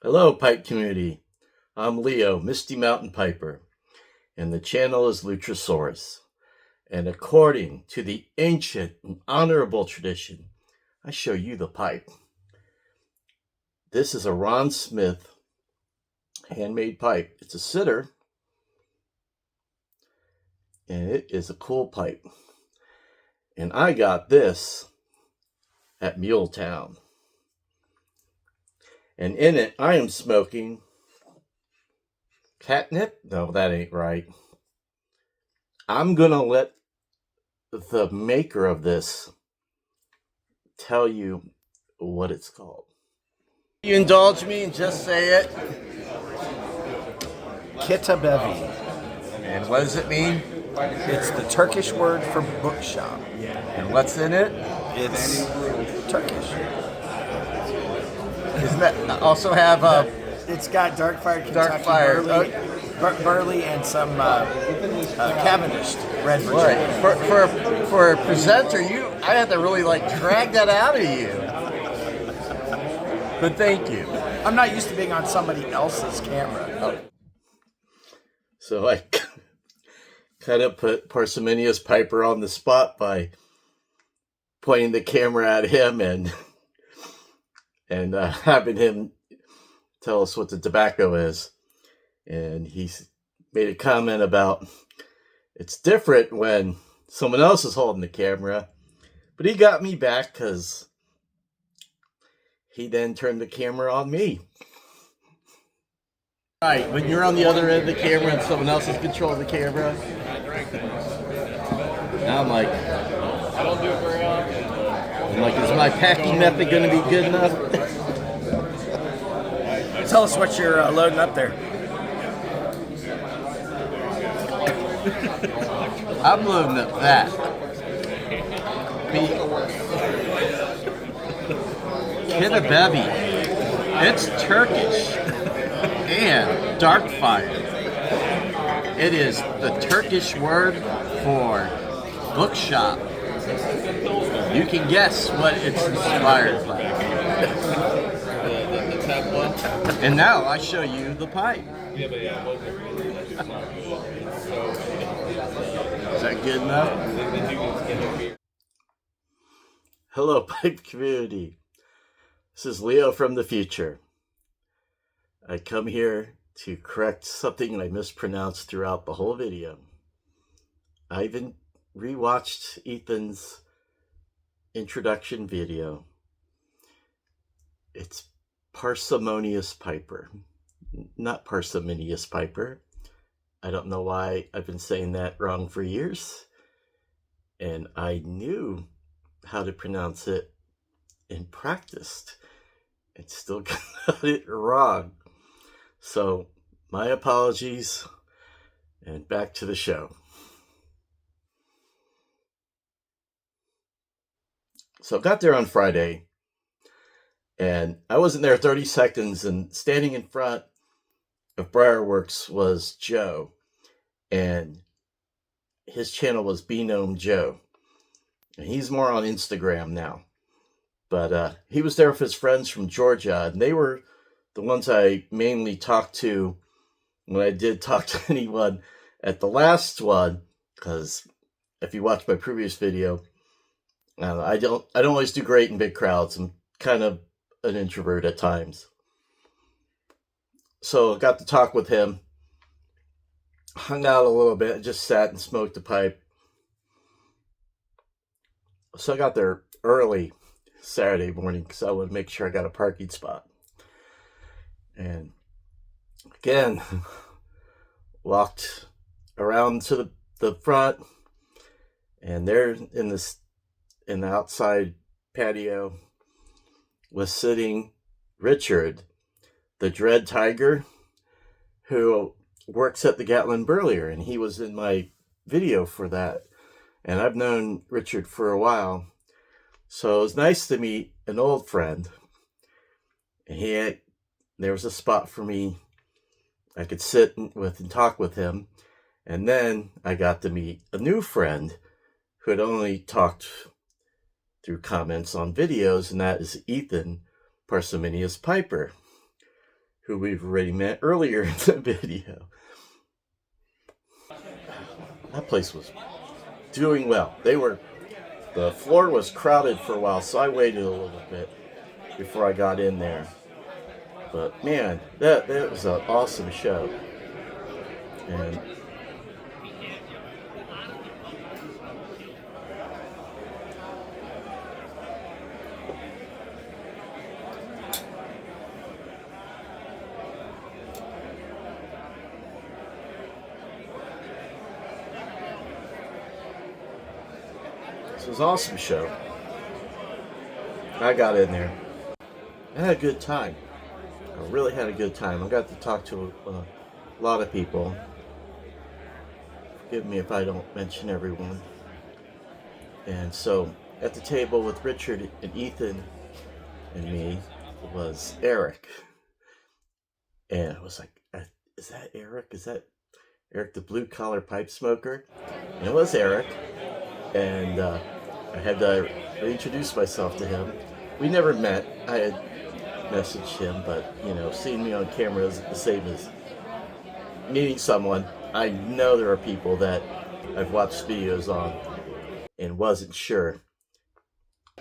Hello, Pipe community. I'm leo.misty.mountain.piper, and the channel is Lutrasaurus. And according to the ancient and honorable tradition, I show you the pipe. This is a Ron Smith handmade pipe. It's a sitter, and it is a cool pipe. And I got this at Muletown. And in it, I am smoking catnip? No, that ain't right. I'm going to let the maker of this tell you what it's called. You indulge me and just say it. Kitabevi. And what does it mean? It's the Turkish word for bookshop. And what's in it? It's Turkish. Doesn't that also have It's got dark fire Dark fire. burley and some Cavendish red Virginia. Right. For a presenter, I had to really drag that out of you. But thank you. I'm not used to being on somebody else's camera. So I kind of put Parsimonious Piper on the spot by pointing the camera at him and having him tell us what the tobacco is. And he made a comment about it's different when someone else is holding the camera. But he got me back because he then turned the camera on me. Right, when you're on the other end of the camera and someone else is controlling the camera. Now I'm like, I don't do it very often. I'm like, is my packing method going to be good enough? Tell us what you're loading up there. I'm loading up that. Kitabevi. It's Turkish and dark fire. It is the Turkish word for bookshop. You can guess what it's inspired by. And now I show you the pipe. Is that good enough? Hello, pipe community. This is Leo from the future. I come here to correct something I mispronounced throughout the whole video. I even rewatched Ethan's introduction video. It's Parsimonious Piper, not Parsimonious Piper. I don't know why I've been saying that wrong for years. And I knew how to pronounce it and practiced and still got it wrong. So my apologies, and back to the show. So I got there on Friday, and I wasn't there 30 seconds, and standing in front of Briarworks was Joe, and his channel was Gnome Joe, and he's more on Instagram now. But he was there with his friends from Georgia, and they were the ones I mainly talked to when I did talk to anyone at the last one, because if you watch my previous video, I don't always do great in big crowds. I'm kind of an introvert at times. So I got to talk with him, hung out a little bit, just sat and smoked a pipe. So I got there early Saturday morning because I wanted to make sure I got a parking spot. And again, walked around to the front, and there in the outside patio was sitting Richard, the Dread Tiger, who works at the Gatlin Burlier, and he was in my video for that. And I've known Richard for a while, so it was nice to meet an old friend. And there was a spot for me I could sit with and talk with him. And then I got to meet a new friend who had only talked through comments on videos, and that is Ethan Parsimonious Piper. who we've already met earlier in the video. That place was doing well. The floor was crowded for a while, so I waited a little bit before I got in there. But man, that was an awesome show. And it was an awesome show. I got in there. I had a good time. I really had a good time. I got to talk to a lot of people. Forgive me if I don't mention everyone. And so at the table with Richard and Ethan and me was Eric. And I was like, is that Eric? Is that Eric the blue collar pipe smoker? And it was Eric. And I had to reintroduce myself to him. We never met. I had messaged him, but seeing me on camera is the same as meeting someone. I know there are people that I've watched videos on and wasn't sure.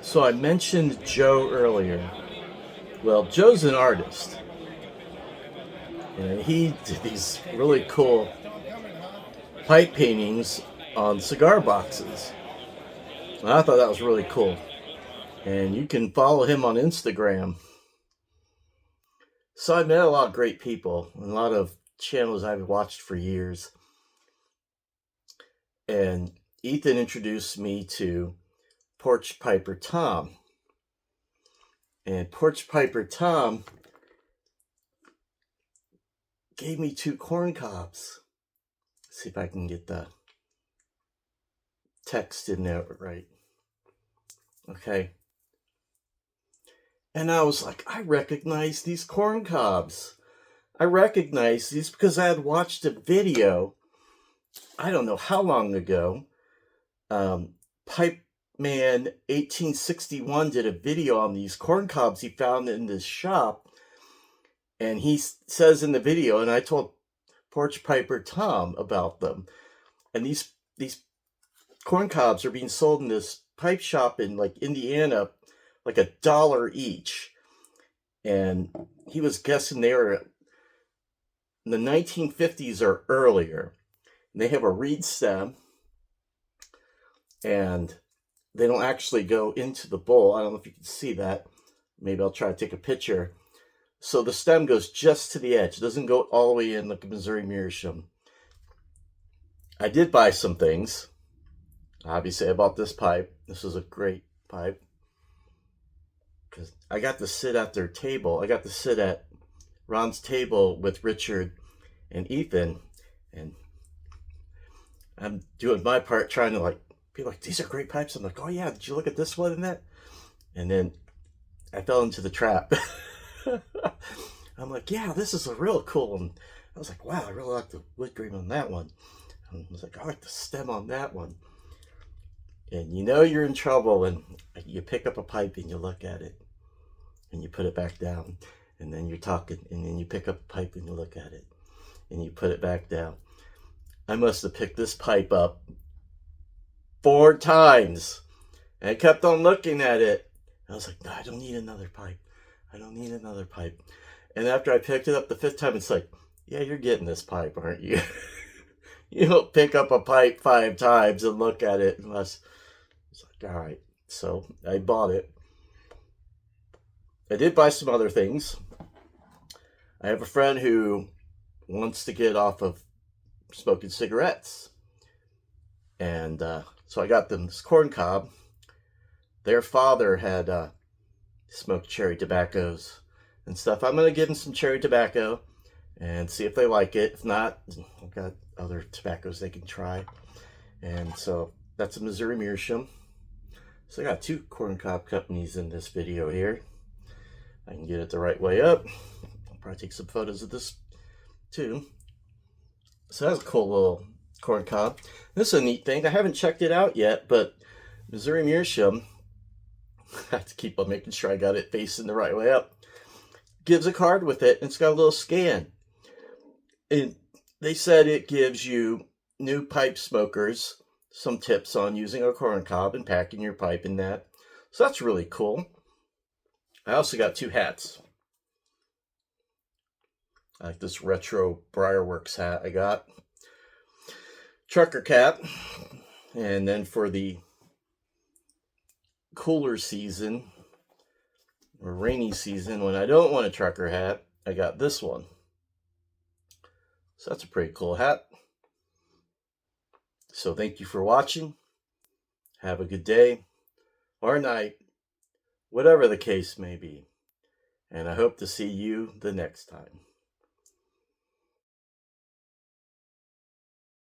So I mentioned Joe earlier. Well, Joe's an artist. And he did these really cool pipe paintings on cigar boxes. And I thought that was really cool. And you can follow him on Instagram. So I met a lot of great people, and a lot of channels I've watched for years. And Ethan introduced me to Porch Piper Tom. And Porch Piper Tom gave me 2 corn cobs. Let's see if I can get the text in there right. Okay. And I was like, I recognize these corn cobs. I recognize these because I had watched a video, I don't know how long ago. Pipe Man 1861 did a video on these corn cobs he found in this shop. And he says in the video, and I told Porch Piper Tom about them. And these corn cobs are being sold in this pipe shop in like Indiana, like $1 each. And he was guessing they were in the 1950s or earlier. And they have a reed stem, and they don't actually go into the bowl. I don't know if you can see that. Maybe I'll try to take a picture. So the stem goes just to the edge. It doesn't go all the way in like a Missouri Meerschaum. I did buy some things. Obviously, I bought this pipe. This is a great pipe. Because I got to sit at their table. I got to sit at Ron's table with Richard and Ethan. And I'm doing my part trying to be like, these are great pipes. I'm like, oh yeah, did you look at this one and that? And then I fell into the trap. I'm like, yeah, this is a real cool one. I was like, wow, I really like the wood grain on that one. And I was like, I like the stem on that one. And you're in trouble when you pick up a pipe and you look at it and you put it back down. And then you're talking and then you pick up a pipe and you look at it and you put it back down. I must have picked this pipe up 4 times. And I kept on looking at it. I was like, no, I don't need another pipe. I don't need another pipe. And after I picked it up the 5th time, it's like, yeah, you're getting this pipe, aren't you? You don't pick up a pipe 5 times and look at it unless it's like, all right. So I bought it. I did buy some other things. I have a friend who wants to get off of smoking cigarettes. And so I got them this corn cob. Their father had smoked cherry tobaccos and stuff. I'm going to give them some cherry tobacco and see if they like it. If not, I've got other tobaccos they can try. And so that's a Missouri Meerschaum. So I got 2 corn cob companies in this video here. I can get it the right way up. I'll probably take some photos of this too. So that's a cool little corn cob. This is a neat thing. I haven't checked it out yet, but Missouri Meerschaum, I have to keep on making sure I got it facing the right way up. gives a card with it, and it's got a little scan. And they said it gives you new pipe smokers some tips on using a corn cob and packing your pipe in that. So that's really cool. I also got 2 hats. I like this retro Briarworks hat I got. Trucker cap. And then for the cooler season or rainy season, when I don't want a trucker hat, I got this one. So that's a pretty cool hat. So thank you for watching. Have a good day or night, whatever the case may be. And I hope to see you the next time.